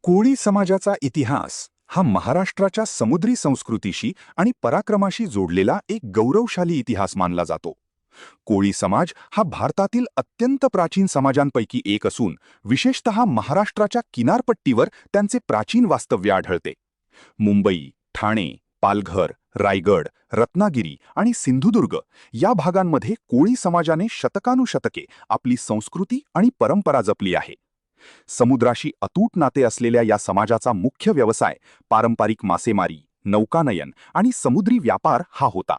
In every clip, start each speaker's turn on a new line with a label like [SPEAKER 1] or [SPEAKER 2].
[SPEAKER 1] कोळी समाजाचा इतिहास हा महाराष्ट्राच्या समुद्री संस्कृतीशी आणि पराक्रमाशी जोडलेला एक गौरवशाली इतिहास मानला जातो. कोळी समाज हा भारतातील अत्यंत प्राचीन समाजांपैकी एक असून विशेषतः महाराष्ट्राच्या किनारपट्टीवर त्यांचे प्राचीन वास्तव्य आढळते. मुंबई, ठाणे, पालघर, रायगड, रत्नागिरी आणि सिंधुदुर्ग या भागांमध्ये कोळी समाजाने शतकानुशतके आपली संस्कृती आणि परंपरा जपली आहे. समुद्राशी अतूट नाते असलेल्या या समाजाचा मुख्य व्यवसाय पारंपरिक मासेमारी, नौकानयन आणि समुद्री व्यापार हा होता.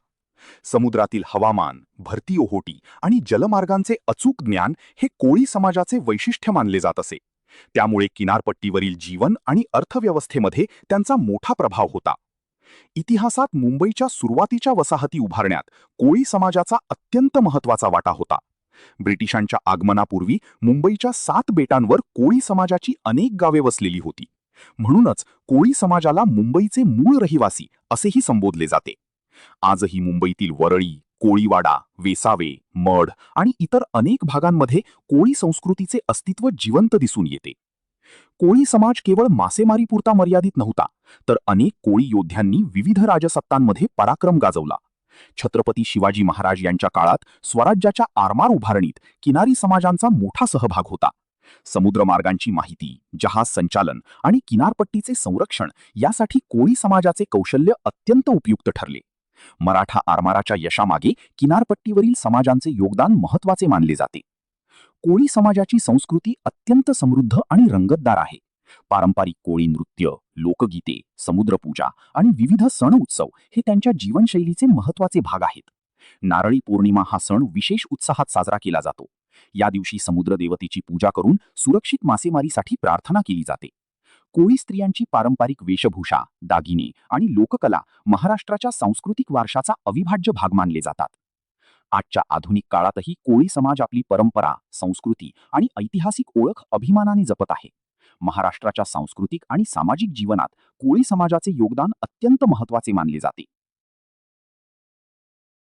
[SPEAKER 1] समुद्रातील हवामान, भरती ओहोटी आणि जलमार्गांचे अचूक ज्ञान हे कोळी समाजाचे वैशिष्ट्य मानले जात असे. त्यामुळे किनारपट्टीवरील जीवन आणि अर्थव्यवस्थेमध्ये त्यांचा मोठा प्रभाव होता. इतिहासात मुंबईच्या सुरुवातीच्या वसाहती उभारण्यात कोळी समाजाचा अत्यंत महत्त्वाचा वाटा होता. ब्रिटिशांच्या आगमनापूर्वी मुंबईच्या 7 बेटांवर कोळी समाजाची अनेक गावे वसलेली होती. म्हणूनच कोळी समाजाला मुंबईचे मूळ रहिवासी असेही संबोधले जाते. आजही मुंबईतील वरळी, कोळीवाडा, वेसावे, मढ आणि इतर अनेक भागांमध्ये कोळी संस्कृतीचे अस्तित्व जिवंत दिसून येते. कोळी समाज केवळ मासेमारीपुरता मर्यादित नव्हता, तर अनेक कोळी योद्ध्यांनी विविध राजसत्तांमध्ये पराक्रम गाजवला. छत्रपती शिवाजी महाराज यांच्या काळात स्वराज्याच्या आरमार उभारणीत किनारी समाजांचा मोठा सहभाग होता. समुद्रमार्गांची माहिती, जहाज संचालन आणि किनारपट्टीचे संरक्षण यासाठी कोळी समाजाचे कौशल्य अत्यंत उपयुक्त ठरले. मराठा आरमाराच्या यशामागे किनारपट्टीवरील समाजांचे योगदान महत्त्वाचे मानले जाते. कोळी समाजाची संस्कृती अत्यंत समृद्ध आणि रंगतदार आहे. पारंपरिक कोळी नृत्य, लोकगीते, समुद्रपूजा आणि विविध सण उत्सव हे त्यांच्या जीवनशैलीचे महत्त्वाचे भाग आहेत. नारळी पौर्णिमा हा सण विशेष उत्साहात साजरा केला जातो. या दिवशी समुद्र देवतेची पूजा करून सुरक्षित मासेमारीसाठी प्रार्थना केली जाते. कोळी स्त्रियांची पारंपरिक वेशभूषा, दागिने आणि लोककला महाराष्ट्राच्या सांस्कृतिक वारशाचा अविभाज्य भाग मानले जातात. आजच्या आधुनिक काळातही कोळी समाज आपली परंपरा, संस्कृती आणि ऐतिहासिक ओळख अभिमानाने जपत आहे. महाराष्ट्राच्या सांस्कृतिक आणि सामाजिक जीवनात कोळी समाजाचे योगदान अत्यंत महत्त्वाचे मानले जाते.